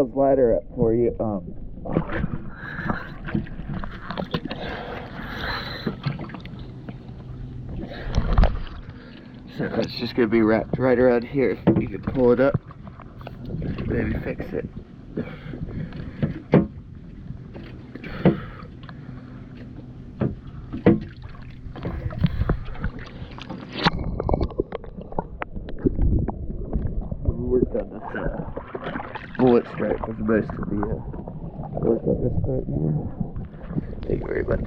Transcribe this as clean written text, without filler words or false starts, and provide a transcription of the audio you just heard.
Kyle's ladder up for you. So it's just gonna be wrapped right around here. If you can pull it up, maybe fix it. Worked on this bullet stripe was most of the work on this part here. Thank you very much.